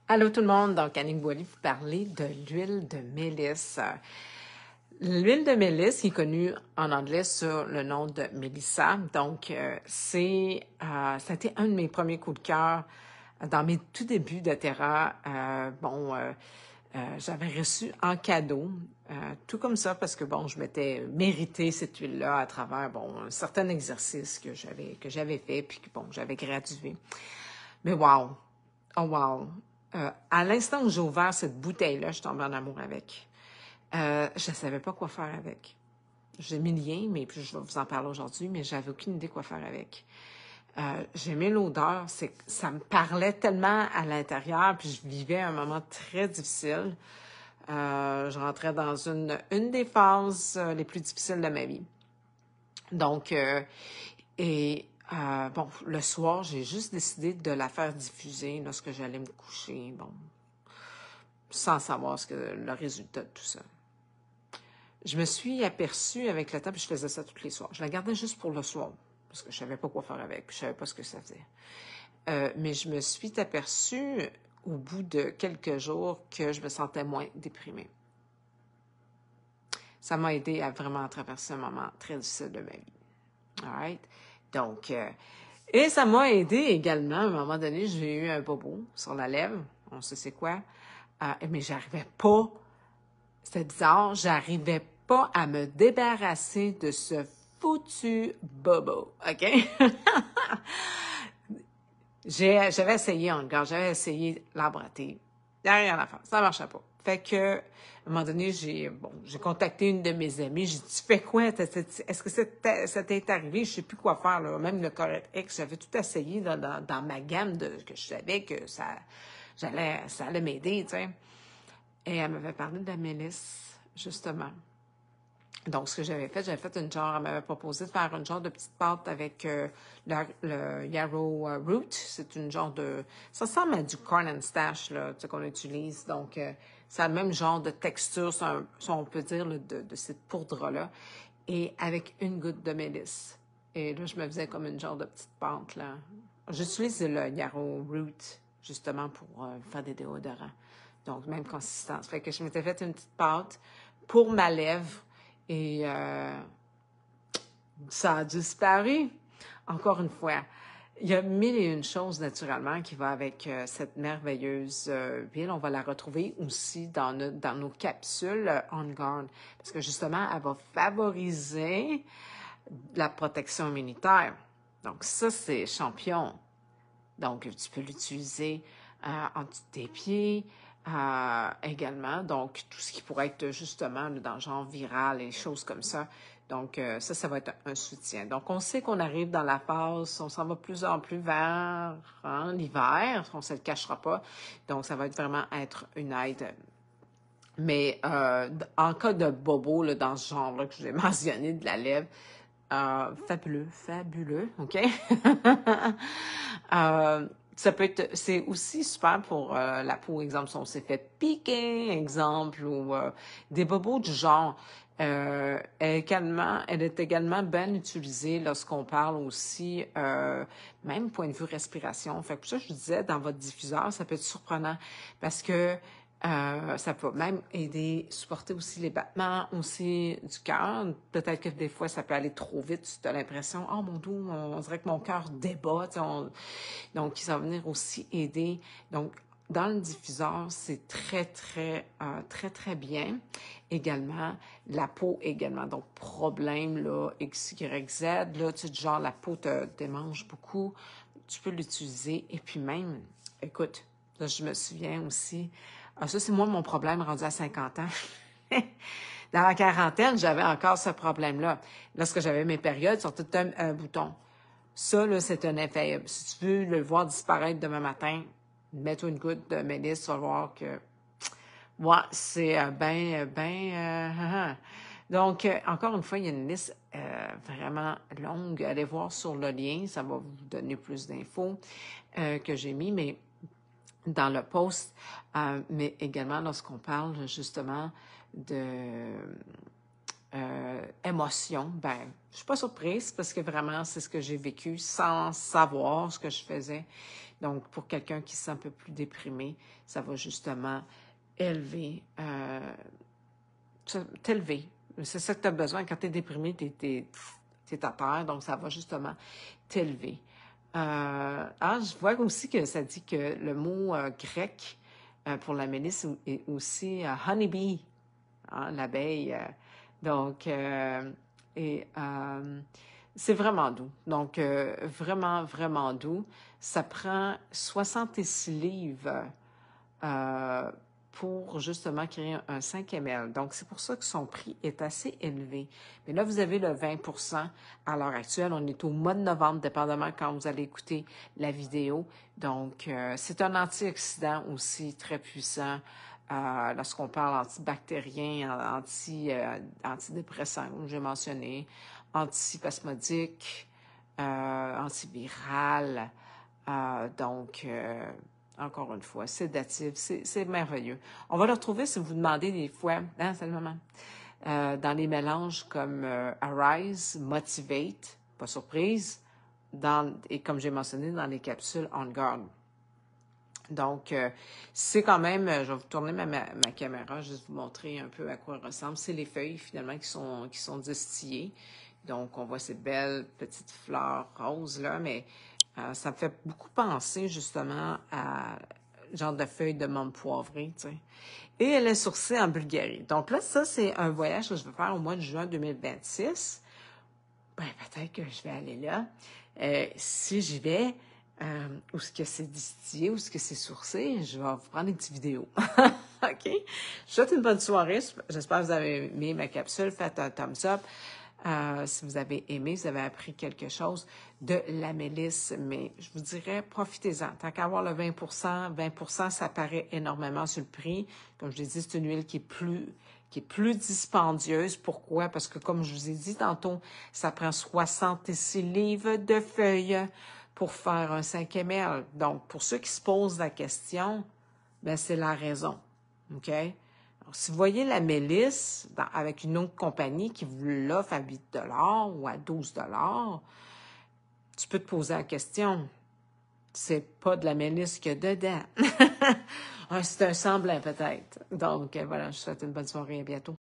Allô tout le monde, donc Annick Boily vous parler de l'huile de mélisse. L'huile de mélisse qui est connue en anglais sur le nom de Mélissa. Donc, ça a été un de mes premiers coups de cœur dans mes tout débuts de Terra. J'avais reçu en cadeau, tout comme ça, parce que bon, je m'étais mérité cette huile-là à travers un certain exercice que j'avais fait, puis que bon, j'avais gradué. Mais wow! Oh wow! À l'instant où j'ai ouvert cette bouteille-là, je suis tombée en amour avec. Je ne savais pas quoi faire avec. J'ai mis le lien, mais puis je vais vous en parler aujourd'hui, mais j'avais aucune idée quoi faire avec. J'aimais l'odeur, ça me parlait tellement à l'intérieur, puis je vivais un moment très difficile. Je rentrais dans une des phases les plus difficiles de ma vie. Donc, le soir, j'ai juste décidé de la faire diffuser lorsque j'allais me coucher, sans savoir le résultat de tout ça. Je me suis aperçue avec le temps, puis je faisais ça tous les soirs. Je la gardais juste pour le soir, parce que je savais pas quoi faire avec, puis je savais pas ce que ça faisait. Mais je me suis aperçue au bout de quelques jours que je me sentais moins déprimée. Ça m'a aidé à vraiment traverser un moment très difficile de ma vie. All right? Donc, et ça m'a aidé également, à un moment donné, j'ai eu un bobo sur la lèvre, on sait c'est quoi, mais j'arrivais pas, c'était bizarre, j'arrivais pas à me débarrasser de ce foutu bobo, OK? J'avais essayé encore, j'avais essayé l'arbre à thé, rien à faire, ça marchait pas. Fait que, à un moment donné, j'ai contacté une de mes amies, j'ai dit, tu fais quoi? Est-ce que ça t'est arrivé? Je sais plus quoi faire, là. Même le Correct X, j'avais tout essayé dans ma gamme que je savais que ça allait m'aider, tu sais. Et elle m'avait parlé de la mélisse, justement. Donc, ce que j'avais fait elle m'avait proposé de faire une genre de petite pâte avec le yarrow root. C'est une genre ça ressemble à du corn and stash, là, tu sais, qu'on utilise. Donc, ça a le même genre de texture, si on peut dire, là, de cette poudre-là. Et avec une goutte de mélisse. Et là, je me faisais comme une genre de petite pâte, là. J'utilise le yarrow root, justement, pour faire des déodorants. Donc, même consistance. Fait que je m'étais fait une petite pâte pour ma lèvre. Et ça a disparu. Encore une fois, il y a mille et une choses naturellement qui vont avec cette merveilleuse huile. On va la retrouver aussi dans nos capsules On Guard. Parce que justement, elle va favoriser la protection immunitaire. Donc ça, c'est champion. Donc, tu peux l'utiliser en dessous des pieds également. Donc, tout ce qui pourrait être justement dans le genre viral et choses comme ça. Donc, ça va être un soutien. Donc, on sait qu'on arrive dans la phase, on s'en va plus en plus vers l'hiver, on ne se le cachera pas. Donc, ça va vraiment être une aide. Mais en cas de bobo, là, dans ce genre-là que je vous ai mentionné, de la lèvre, fabuleux, OK? Ça peut être, c'est aussi super pour la peau, exemple, si on s'est fait piquer, exemple, ou des bobos du genre. Elle est également bien utilisée lorsqu'on parle aussi, même point de vue respiration. Fait que pour ça, je disais, dans votre diffuseur, ça peut être surprenant parce que ça peut même aider, supporter aussi les battements aussi du cœur. Peut-être que des fois, ça peut aller trop vite. Tu as l'impression, oh mon Dieu, on dirait que mon cœur débat. Donc, ça va venir aussi aider. Donc, dans le diffuseur, c'est très bien. Également, la peau également. Donc, problème, là, X, Y, Z, là, tu sais, du genre, la peau te démange beaucoup. Tu peux l'utiliser. Et puis même, écoute, là, je me souviens aussi, ça, c'est moi mon problème rendu à 50 ans. Dans la quarantaine, j'avais encore ce problème-là. Lorsque j'avais mes périodes, sur tout un bouton. Ça, là, c'est un effet. Si tu veux le voir disparaître demain matin, mets-toi une goutte de mélisse, tu vas voir que, ouais, c'est Donc, encore une fois, il y a une liste vraiment longue. Allez voir sur le lien, ça va vous donner plus d'infos que j'ai mis, mais dans le post, mais également lorsqu'on parle justement de émotion, je suis pas surprise parce que vraiment, c'est ce que j'ai vécu sans savoir ce que je faisais. Donc, pour quelqu'un qui se sent un peu plus déprimé, ça va justement élever, t'élever. C'est ça que tu as besoin. Quand tu es déprimé, tu es à terre, donc ça va justement t'élever. Je vois aussi que ça dit que le mot grec pour la mélisse est aussi honeybee, hein, l'abeille. Donc, et c'est vraiment doux. Donc, vraiment, vraiment doux. Ça prend 66 livres euh, pour justement créer un 5 ml. Donc, c'est pour ça que son prix est assez élevé. Mais là, vous avez le 20 à l'heure actuelle. On est au mois de novembre, dépendamment quand vous allez écouter la vidéo. Donc, c'est un antioxydant aussi très puissant. Lorsqu'on parle antibactérien, antidépressant, comme j'ai mentionné, antispasmodique, antiviral. Donc, encore une fois, sédatif, c'est merveilleux. On va le retrouver si vous demandez des fois, hein, salut maman, dans les mélanges comme Arise, Motivate, pas surprise, et comme j'ai mentionné, dans les capsules On Guard. Donc, c'est quand même, je vais vous tourner ma caméra, juste vous montrer un peu à quoi elle ressemble. C'est les feuilles, finalement, qui sont distillées. Donc, on voit ces belles petites fleurs roses, là, mais ça me fait beaucoup penser, justement, à genre de feuilles de menthe poivrée, tu sais. Et elle est sourcée en Bulgarie. Donc là, ça, c'est un voyage que je vais faire au mois de juin 2026. Ben, peut-être que je vais aller là. Si j'y vais, où est-ce que c'est distillé, où est-ce que c'est sourcé, je vais vous prendre une petite vidéo. OK? Je vous souhaite une bonne soirée. J'espère que vous avez aimé ma capsule. Faites un thumbs up. Si vous avez aimé, vous avez appris quelque chose de la mélisse, mais je vous dirais, profitez-en. Tant qu'à avoir le 20 ça paraît énormément sur le prix. Comme je l'ai dit, c'est une huile qui est plus dispendieuse. Pourquoi? Parce que, comme je vous ai dit tantôt, ça prend 66 livres de feuilles pour faire un 5 ml. Donc, pour ceux qui se posent la question, ben c'est la raison. OK? Alors, si vous voyez la mélisse avec une autre compagnie qui vous l'offre à 8 ou à 12 tu peux te poser la question. C'est pas de la mélisse qu'il y a dedans. C'est un semblant peut-être. Donc, voilà, je vous souhaite une bonne soirée. À bientôt.